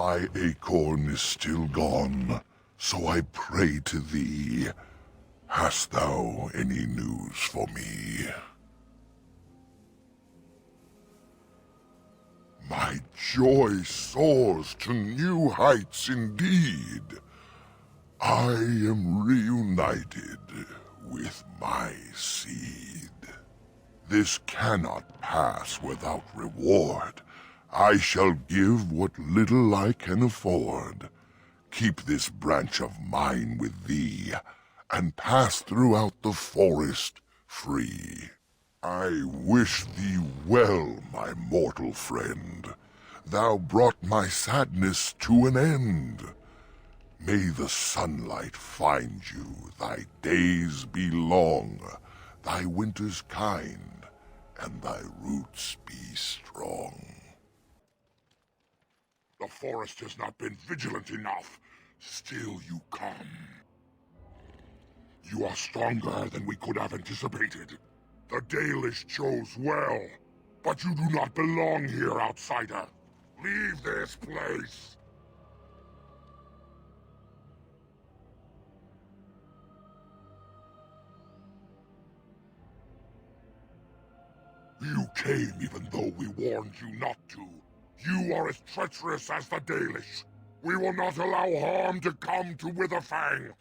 My acorn is still gone, so I pray to thee. Hast thou any news for me? My joy soars to new heights indeed. I am reunited with my seed. This cannot pass without reward. I shall give what little I can afford. Keep this branch of mine with thee, and pass throughout the forest free. I wish thee well, my mortal friend. Thou brought my sadness to an end. May the sunlight find you, thy days be long, thy winters kind, and thy roots be strong. The forest has not been vigilant enough. Still you come. You are stronger than we could have anticipated. The Dalish chose well, but you do not belong here, outsider. Leave this place. You came even though we warned you not to. You are as treacherous as the Dalish. We will not allow harm to come to Witherfang.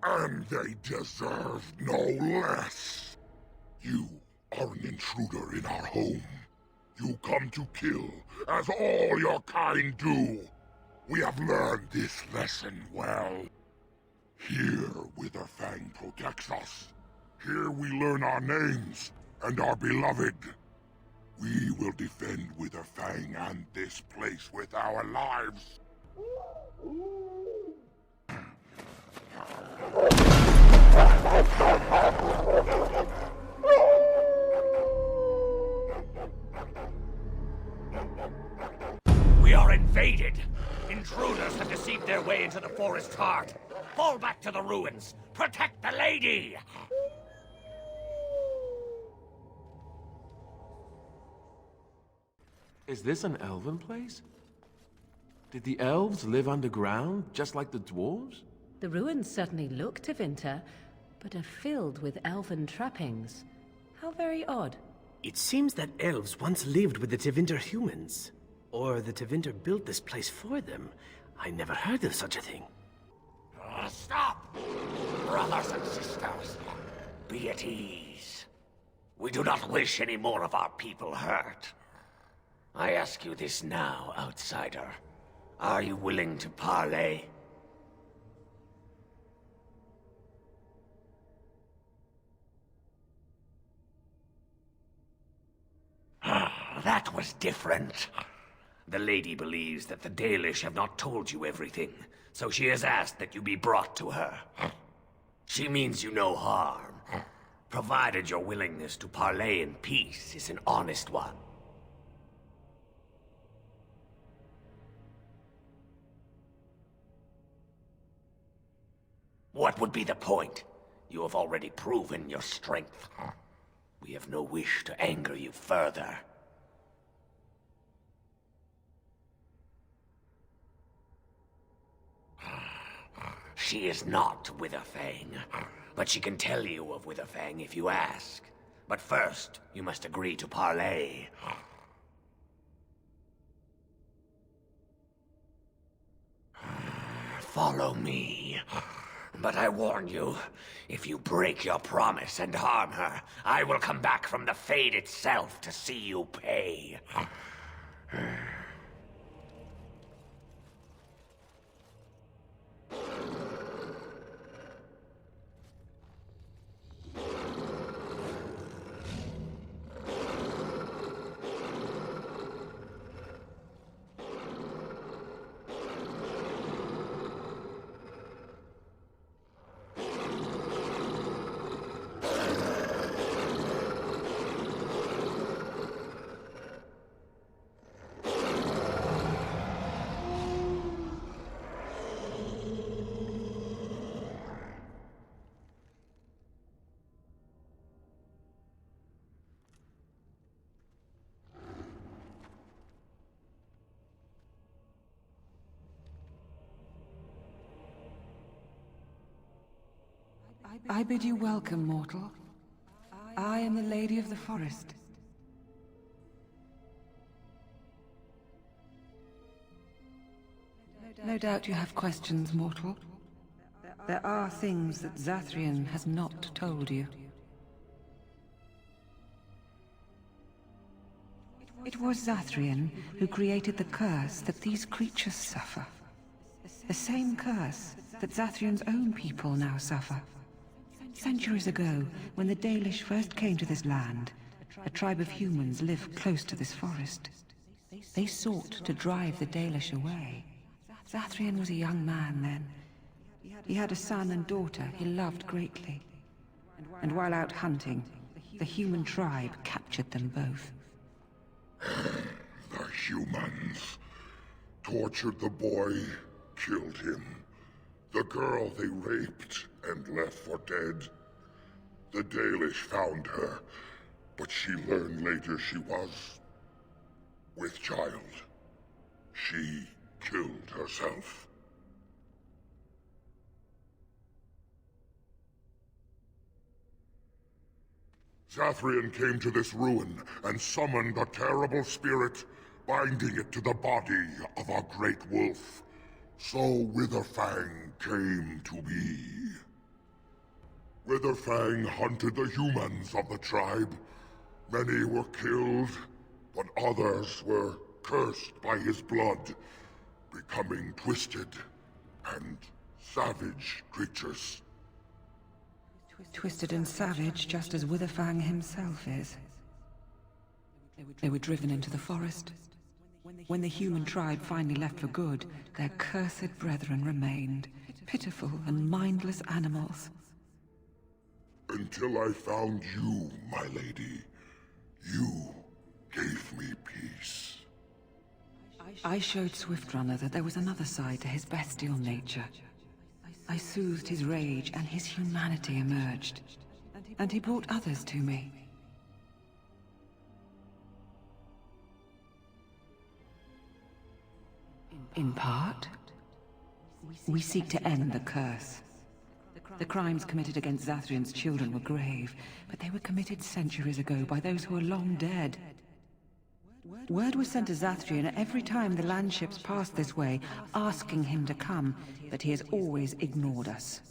And they deserve no less. You are an intruder in our home. You come to kill, as all your kind do. We have learned this lesson well. Here, Witherfang protects us. Here we learn our names, and are beloved. We will defend Witherfang and this place with our lives. We are invaded! Intruders have deceived their way into the forest's heart. Fall back to the ruins! Protect the lady! Is this an elven place? Did the elves live underground, just like the dwarves? The ruins certainly look Tevinter, but are filled with elven trappings. How very odd. It seems that elves once lived with the Tevinter humans. Or the Tevinter built this place for them. I never heard of such a thing. Stop! Brothers and sisters, be at ease. We do not wish any more of our people hurt. I ask you this now, outsider. Are you willing to parley? That was different. The lady believes that the Dalish have not told you everything, so she has asked that you be brought to her. She means you no harm, provided your willingness to parley in peace is an honest one. What would be the point? You have already proven your strength. We have no wish to anger you further. She is not Witherfang, but she can tell you of Witherfang if you ask. But first, you must agree to parley. Follow me. But I warn you, if you break your promise and harm her, I will come back from the Fade itself to see you pay. I bid you welcome, mortal. I am the Lady of the Forest. No doubt you have questions, mortal. There are things that Zathrian has not told you. It was Zathrian who created the curse that these creatures suffer. The same curse that Zathrian's own people now suffer. Centuries ago, when the Dalish first came to this land, a tribe of humans lived close to this forest. They sought to drive the Dalish away. Zathrian was a young man then. He had a son and daughter he loved greatly. And while out hunting, the human tribe captured them both. The humans tortured the boy, killed him. The girl they raped and left for dead. The Dalish found her, but she learned later she was with child. She killed herself. Zathrian came to this ruin and summoned a terrible spirit, binding it to the body of a great wolf. So Witherfang came to be. Witherfang hunted the humans of the tribe. Many were killed, but others were cursed by his blood, becoming twisted and savage creatures. Twisted and savage, just as Witherfang himself is. They were driven into the forest. When the human tribe finally left for good, their cursed brethren remained, pitiful and mindless animals. Until I found you, my lady. You gave me peace. I showed Swiftrunner that there was another side to his bestial nature. I soothed his rage and his humanity emerged. And he brought others to me. In part, we seek to end the curse. The crimes committed against Zathrian's children were grave, but they were committed centuries ago by those who are long dead. Word was sent to Zathrian every time the landships passed this way, asking him to come, but he has always ignored us.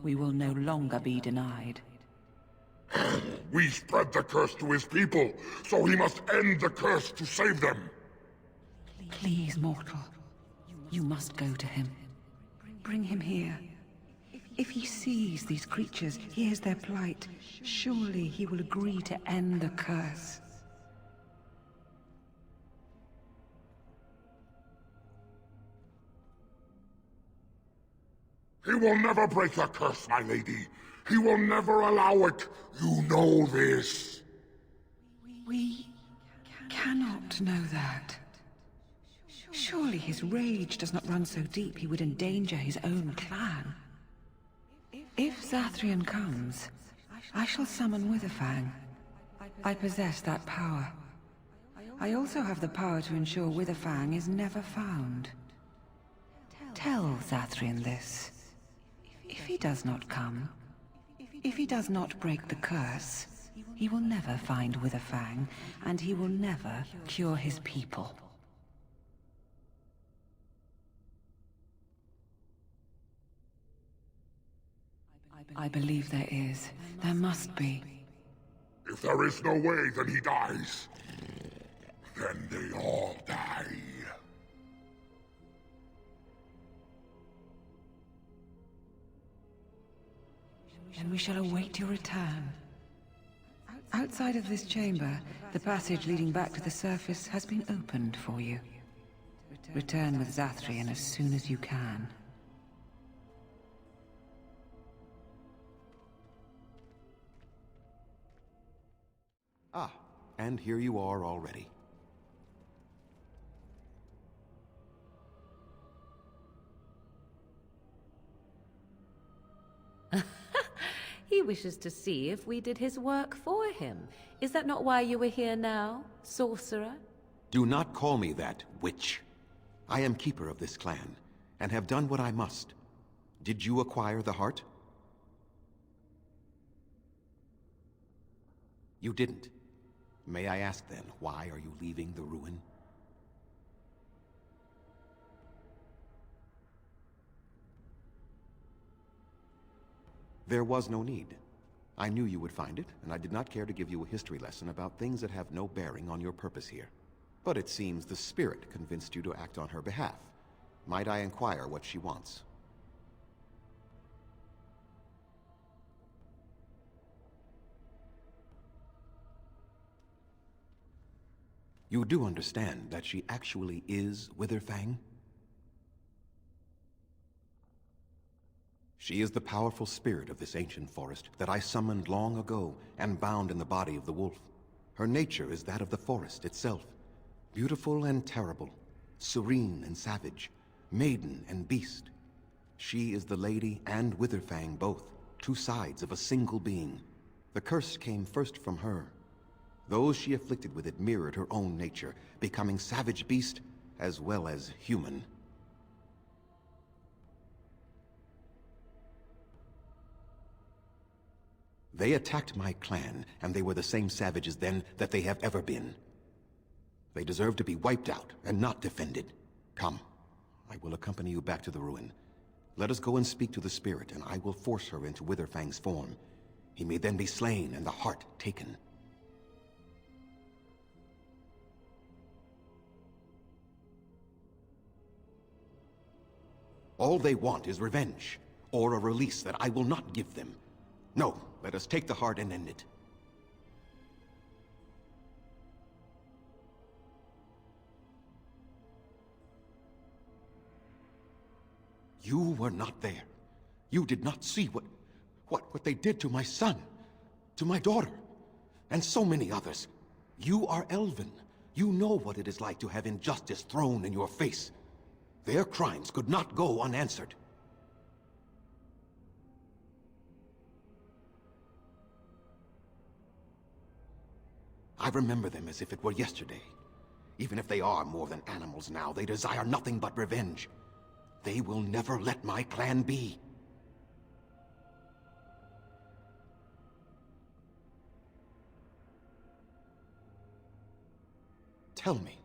We will no longer be denied. We spread the curse to his people, so he must end the curse to save them. Please, mortal. You must go to him. Bring him here. If he sees these creatures, hears their plight, surely he will agree to end the curse. He will never break the curse, my lady. He will never allow it. You know this. We cannot know that. Surely his rage does not run so deep he would endanger his own clan. If Zathrian comes, I shall summon Witherfang. I possess that power. I also have the power to ensure Witherfang is never found. Tell Zathrian this. If he does not come, if he does not break the curse, he will never find Witherfang, and he will never cure his people. I believe there is. There must be. If there is no way, then he dies. Then they all die. And we shall await your return. Outside of this chamber, the passage leading back to the surface has been opened for you. Return with Zathrian as soon as you can. Ah, and here you are already. He wishes to see if we did his work for him. Is that not why you were here now, sorcerer? Do not call me that, witch. I am keeper of this clan, and have done what I must. Did you acquire the heart? You didn't. May I ask then, why are you leaving the ruin? There was no need. I knew you would find it, and I did not care to give you a history lesson about things that have no bearing on your purpose here. But it seems the spirit convinced you to act on her behalf. Might I inquire what she wants? You do understand that she actually is Witherfang? She is the powerful spirit of this ancient forest that I summoned long ago and bound in the body of the wolf. Her nature is that of the forest itself. Beautiful and terrible, serene and savage, maiden and beast. She is the lady and Witherfang both, two sides of a single being. The curse came first from her. Those she afflicted with it mirrored her own nature, becoming savage beast as well as human. They attacked my clan, and they were the same savages then that they have ever been. They deserve to be wiped out and not defended. Come, I will accompany you back to the ruin. Let us go and speak to the spirit, and I will force her into Witherfang's form. He may then be slain and the heart taken. All they want is revenge, or a release that I will not give them. No, let us take the heart and end it. You were not there. You did not see what they did to my son, to my daughter, and so many others. You are Elven. You know what it is like to have injustice thrown in your face. Their crimes could not go unanswered. I remember them as if it were yesterday. Even if they are more than animals now, they desire nothing but revenge. They will never let my clan be. Tell me,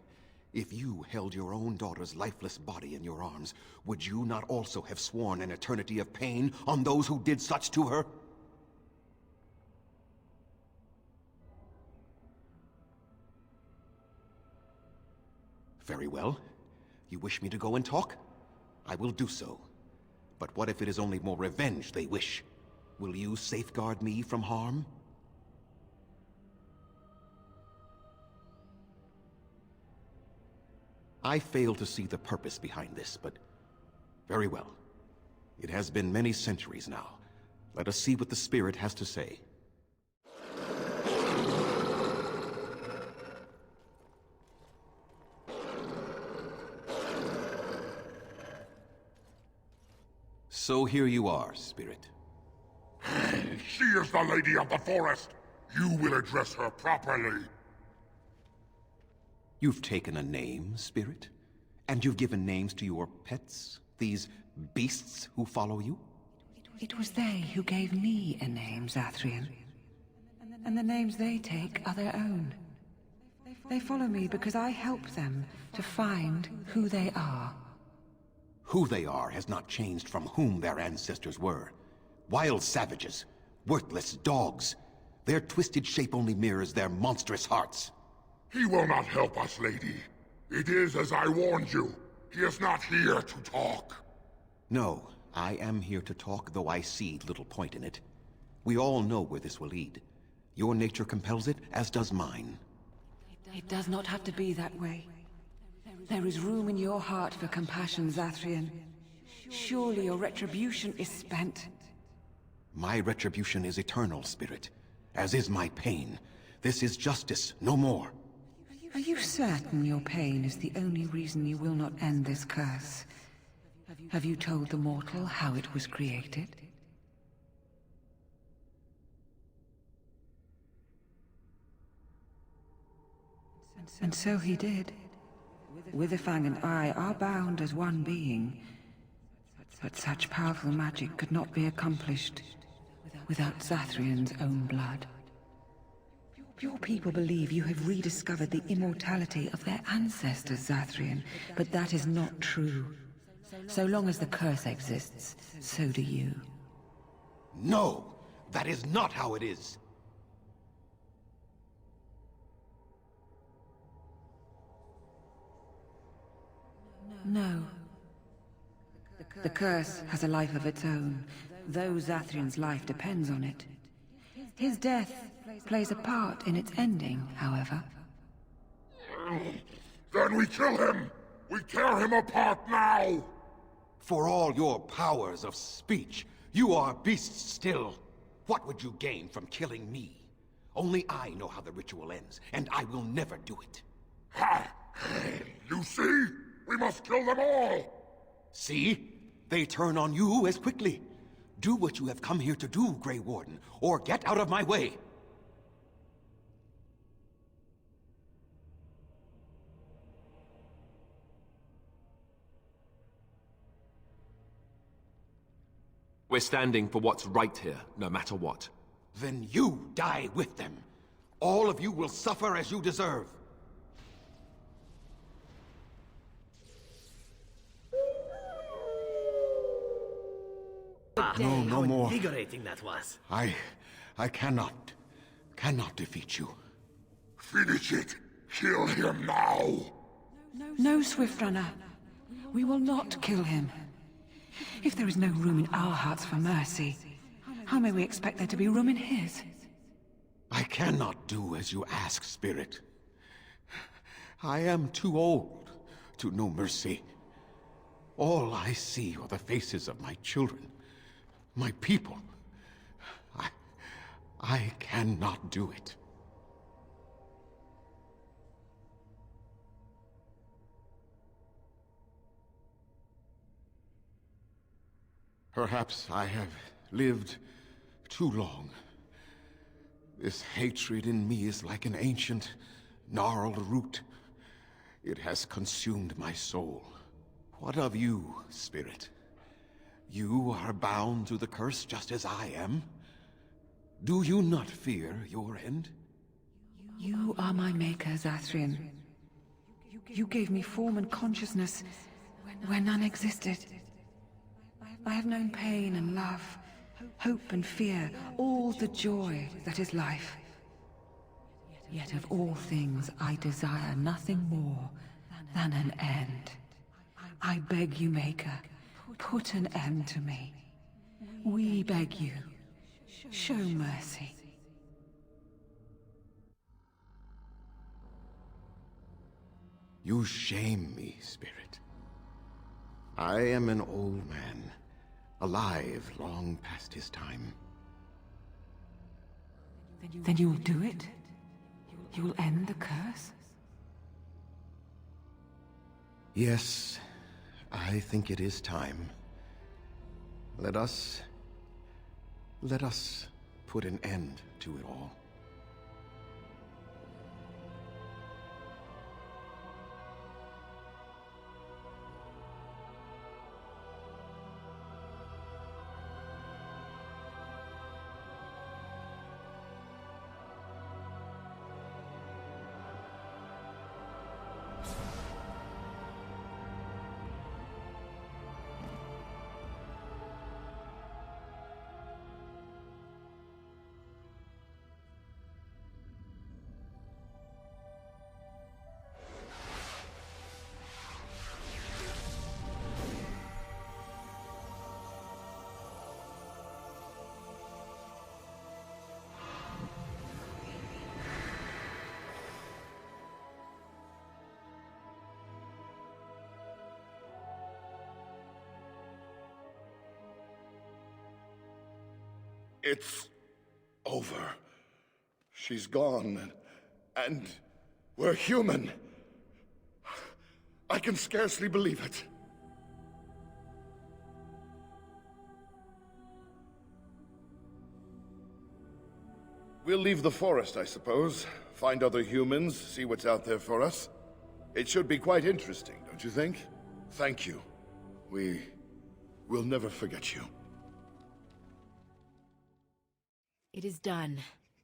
if you held your own daughter's lifeless body in your arms, would you not also have sworn an eternity of pain on those who did such to her? Very well. You wish me to go and talk? I will do so. But what if it is only more revenge they wish? Will you safeguard me from harm? I fail to see the purpose behind this, but very well. It has been many centuries now. Let us see what the spirit has to say. So here you are, spirit. She is the lady of the forest. You will address her properly. You've taken a name, spirit? And you've given names to your pets? These beasts who follow you? It was they who gave me a name, Zathrian. And the names they take are their own. They follow me because I help them to find who they are. Who they are has not changed from whom their ancestors were. Wild savages, worthless dogs. Their twisted shape only mirrors their monstrous hearts. He will not help us, lady. It is as I warned you. He is not here to talk. No, I am here to talk, though I see little point in it. We all know where this will lead. Your nature compels it, as does mine. It does not have to be that way. There is room in your heart for compassion, Zathrian. Surely your retribution is spent. My retribution is eternal, spirit, as is my pain. This is justice, no more. Are you certain your pain is the only reason you will not end this curse? Have you told the mortal how it was created? And so he did. Witherfang and I are bound as one being, but such powerful magic could not be accomplished without Zathrian's own blood. Your people believe you have rediscovered the immortality of their ancestors, Zathrian, but that is not true. So long as the curse exists, so do you. No! That is not how it is! No. The curse has a life of its own, though Zathrian's life depends on it. His death plays a part in its ending, however. Then we kill him! We tear him apart now! For all your powers of speech, you are beasts still. What would you gain from killing me? Only I know how the ritual ends, and I will never do it. Ha! You see? We must kill them all! See? They turn on you as quickly. Do what you have come here to do, Grey Warden, or get out of my way! We're standing for what's right here, no matter what. Then you die with them. All of you will suffer as you deserve. No, no more. How invigorating that was. I cannot defeat you. Finish it! Kill him now! No, Swift Runner. We will not kill him. If there is no room in our hearts for mercy, how may we expect there to be room in his? I cannot do as you ask, Spirit. I am too old to know mercy. All I see are the faces of my children, my people. I cannot do it. Perhaps I have lived too long. This hatred in me is like an ancient, gnarled root. It has consumed my soul. What of you, Spirit? You are bound to the curse just as I am. Do you not fear your end? You are my maker, Zathrian. You gave me form and consciousness where none existed. I have known pain and love, hope and fear, all the joy that is life. Yet of all things I desire nothing more than an end. I beg you, Maker, put an end to me. We beg you, show mercy. You shame me, Spirit. I am an old man, alive long past his time. Then you will do it? You will end the curse? Yes, I think it is time. Let us put an end to it all. It's over. She's gone, and we're human. I can scarcely believe it. We'll leave the forest, I suppose. Find other humans, see what's out there for us. It should be quite interesting, don't you think? Thank you. We'll never forget you. It is done.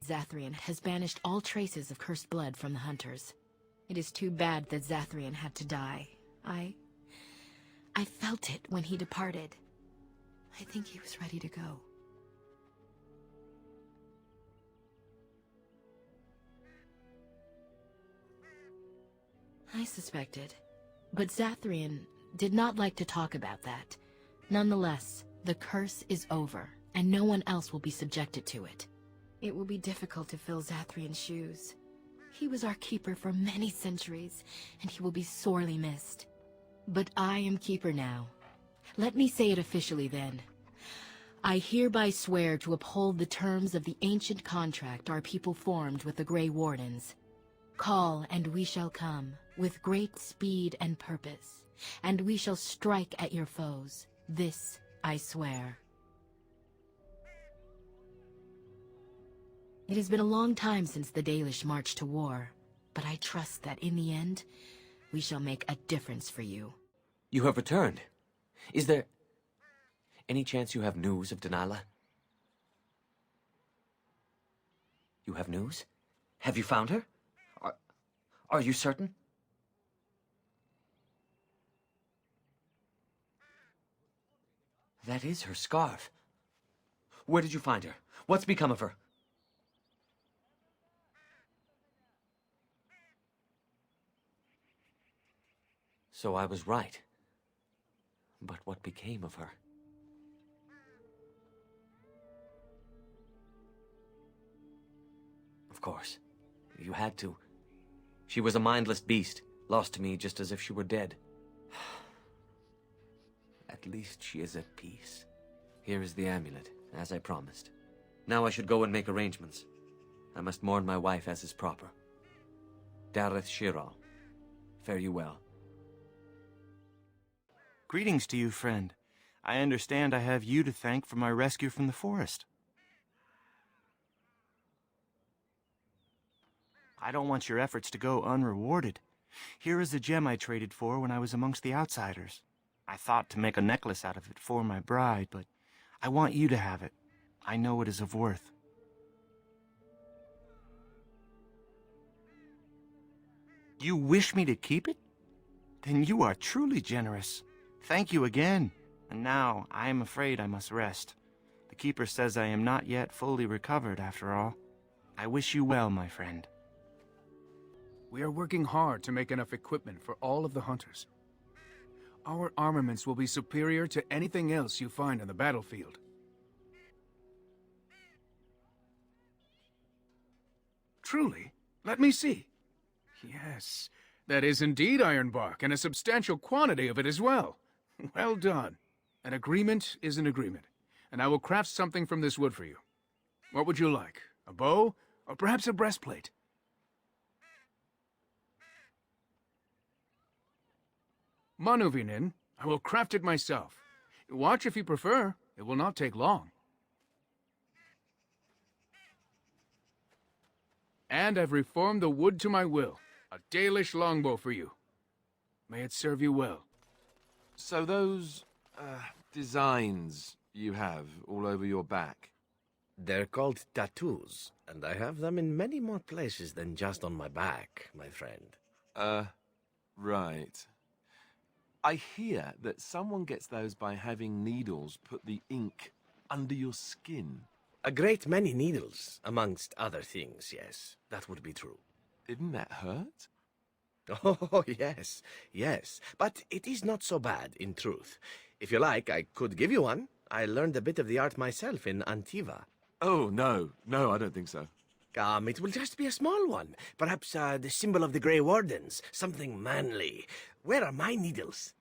Zathrian has banished all traces of cursed blood from the hunters. It is too bad that Zathrian had to die. I felt it when he departed. I think he was ready to go. I suspected, but Zathrian did not like to talk about that. Nonetheless, the curse is over, and no one else will be subjected to it. It will be difficult to fill Zathrian's shoes. He was our keeper for many centuries, and he will be sorely missed. But I am keeper now. Let me say it officially then. I hereby swear to uphold the terms of the ancient contract our people formed with the Grey Wardens. Call, and we shall come, with great speed and purpose, and we shall strike at your foes. This I swear. It has been a long time since the Dalish marched to war, but I trust that in the end, we shall make a difference for you. You have returned. Is there any chance you have news of Delilah? You have news? Have you found her? Are you certain? That is her scarf. Where did you find her? What's become of her? So I was right. But what became of her? Of course. You had to. She was a mindless beast, lost to me just as if she were dead. At least she is at peace. Here is the amulet, as I promised. Now I should go and make arrangements. I must mourn my wife as is proper. Dareth Shiral, fare you well. Greetings to you, friend. I understand I have you to thank for my rescue from the forest. I don't want your efforts to go unrewarded. Here is the gem I traded for when I was amongst the outsiders. I thought to make a necklace out of it for my bride, but I want you to have it. I know it is of worth. You wish me to keep it? Then you are truly generous. Thank you again. And now, I am afraid I must rest. The keeper says I am not yet fully recovered, after all. I wish you well, my friend. We are working hard to make enough equipment for all of the hunters. Our armaments will be superior to anything else you find on the battlefield. Truly? Let me see. Yes, that is indeed ironbark, and a substantial quantity of it as well. Well done. An agreement is an agreement, and I will craft something from this wood for you. What would you like? A bow, or perhaps a breastplate? Manuvinin, I will craft it myself. Watch if you prefer. It will not take long. And I've reformed the wood to my will. A Dalish longbow for you. May it serve you well. So those, designs you have all over your back? They're called tattoos, and I have them in many more places than just on my back, my friend. Right. I hear that someone gets those by having needles put the ink under your skin. A great many needles, amongst other things, yes. That would be true. Didn't that hurt? Oh, yes, yes. But it is not so bad, in truth. If you like, I could give you one. I learned a bit of the art myself in Antiva. Oh, no, I don't think so. It will just be a small one. Perhaps the symbol of the Grey Wardens. Something manly. Where are my needles?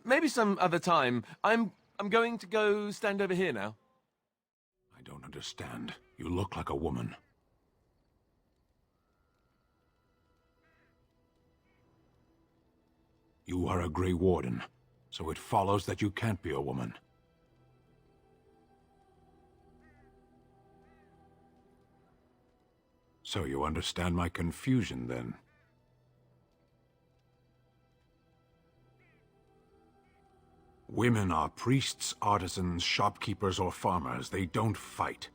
Maybe some other time. I'm going to go stand over here now. I don't understand. You look like a woman. You are a Grey Warden, so it follows that you can't be a woman. So you understand my confusion, then? Women are priests, artisans, shopkeepers, or farmers. They don't fight.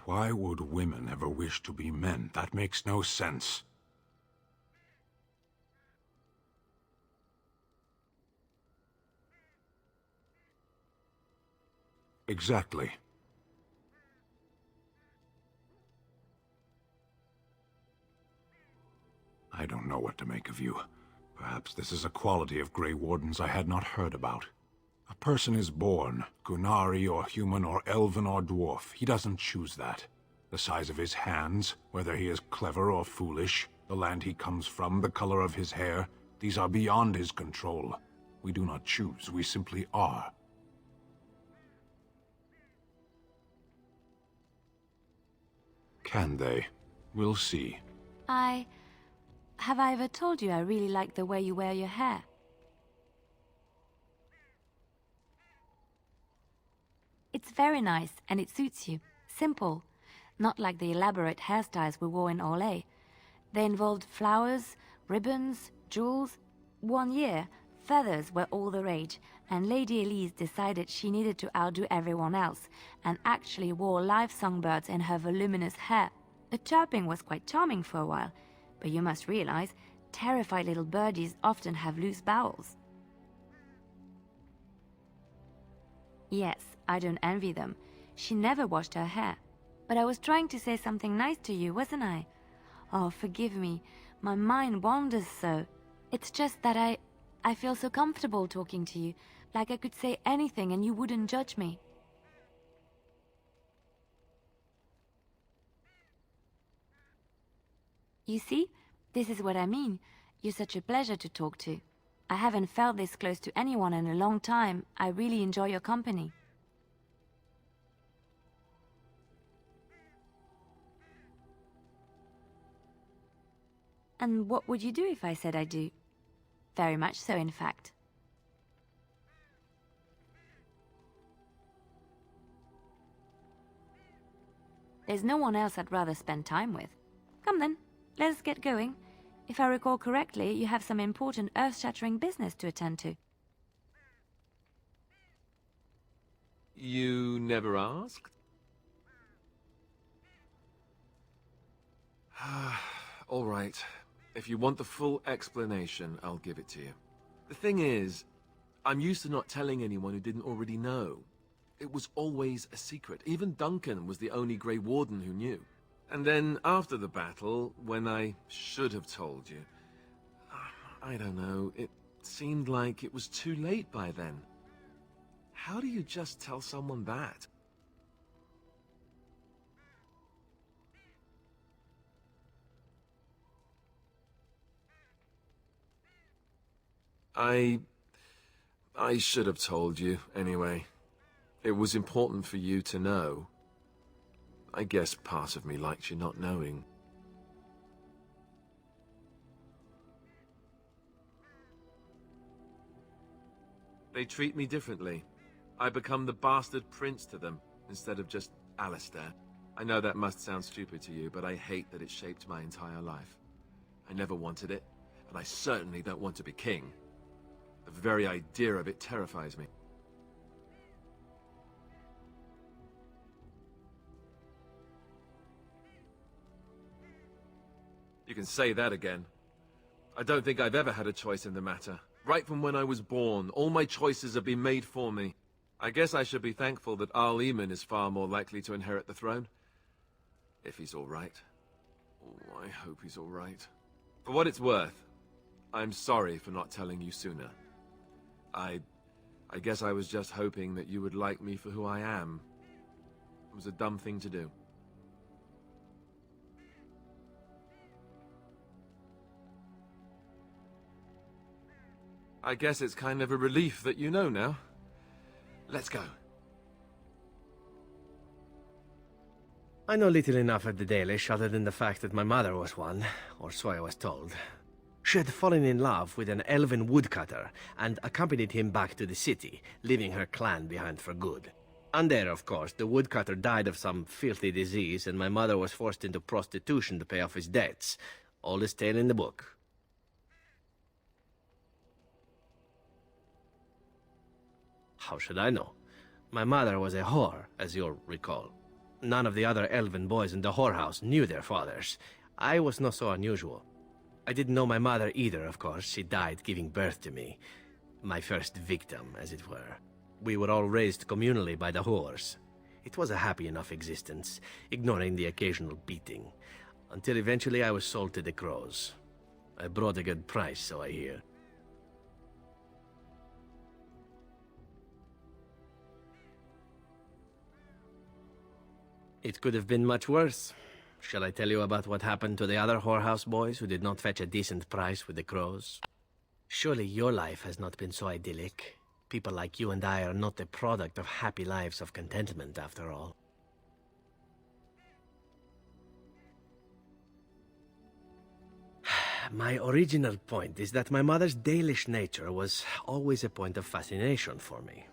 Why would women ever wish to be men? That makes no sense. Exactly. I don't know what to make of you. Perhaps this is a quality of Grey Wardens I had not heard about. A person is born, Gunari or human or elven or dwarf. He doesn't choose that. The size of his hands, whether he is clever or foolish, the land he comes from, the color of his hair, these are beyond his control. We do not choose, we simply are. Can they? We'll see. Have I ever told you I really like the way you wear your hair? It's very nice, and it suits you. Simple. Not like the elaborate hairstyles we wore in Orlais. They involved flowers, ribbons, jewels. One year, feathers were all the rage, and Lady Elise decided she needed to outdo everyone else, and actually wore live songbirds in her voluminous hair. The chirping was quite charming for a while, but you must realize, terrified little birdies often have loose bowels. Yes, I don't envy them. She never washed her hair. But I was trying to say something nice to you, wasn't I? Oh, forgive me. My mind wanders so. It's just that I feel so comfortable talking to you, like I could say anything and you wouldn't judge me. You see? This is what I mean. You're such a pleasure to talk to. I haven't felt this close to anyone in a long time. I really enjoy your company. And what would you do if I said I do? Very much so, in fact. There's no one else I'd rather spend time with. Come then, let us get going. If I recall correctly, you have some important earth-shattering business to attend to. You never asked? All right. If you want the full explanation, I'll give it to you. The thing is, I'm used to not telling anyone who didn't already know. It was always a secret. Even Duncan was the only Grey Warden who knew. And then, after the battle, when I should have told you, I don't know, it seemed like it was too late by then. How do you just tell someone that? I should have told you, anyway. It was important for you to know. I guess part of me likes you not knowing. They treat me differently. I become the bastard prince to them, instead of just Alistair. I know that must sound stupid to you, but I hate that it shaped my entire life. I never wanted it, and I certainly don't want to be king. The very idea of it terrifies me. You can say that again. I don't think I've ever had a choice in the matter. Right from when I was born, all my choices have been made for me. I guess I should be thankful that Arl Eamon is far more likely to inherit the throne. If he's all right. Oh, I hope he's all right. For what it's worth, I'm sorry for not telling you sooner. I guess I was just hoping that you would like me for who I am. It was a dumb thing to do. I guess it's kind of a relief that you know now. Let's go. I know little enough of the Dalish other than the fact that my mother was one, or so I was told. She had fallen in love with an elven woodcutter and accompanied him back to the city, leaving her clan behind for good. And there, of course, the woodcutter died of some filthy disease and my mother was forced into prostitution to pay off his debts. Oldest tale in the book. How should I know? My mother was a whore, as you'll recall. None of the other elven boys in the whorehouse knew their fathers. I was not so unusual. I didn't know my mother either, of course. She died giving birth to me. My first victim, as it were. We were all raised communally by the whores. It was a happy enough existence, ignoring the occasional beating. Until eventually I was sold to the crows. I brought a good price, so I hear. It could have been much worse. Shall I tell you about what happened to the other whorehouse boys who did not fetch a decent price with the crows? Surely your life has not been so idyllic. People like you and I are not the product of happy lives of contentment, after all. My original point is that my mother's Dalish nature was always a point of fascination for me.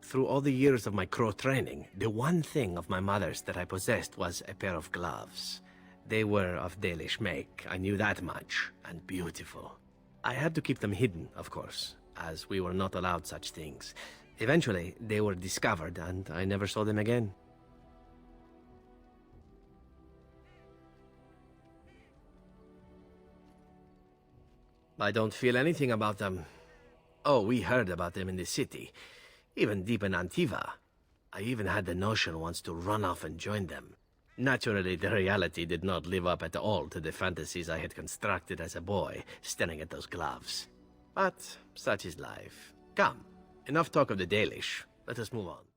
Through all the years of my crow training, the one thing of my mother's that I possessed was a pair of gloves. They were of Dalish make, I knew that much, and beautiful. I had to keep them hidden, of course, as we were not allowed such things. Eventually, they were discovered, and I never saw them again. I don't feel anything about them. Oh, we heard about them in the city. Even deep in Antiva. I even had the notion once to run off and join them. Naturally, the reality did not live up at all to the fantasies I had constructed as a boy, staring at those gloves. But such is life. Come, enough talk of the Dalish. Let us move on.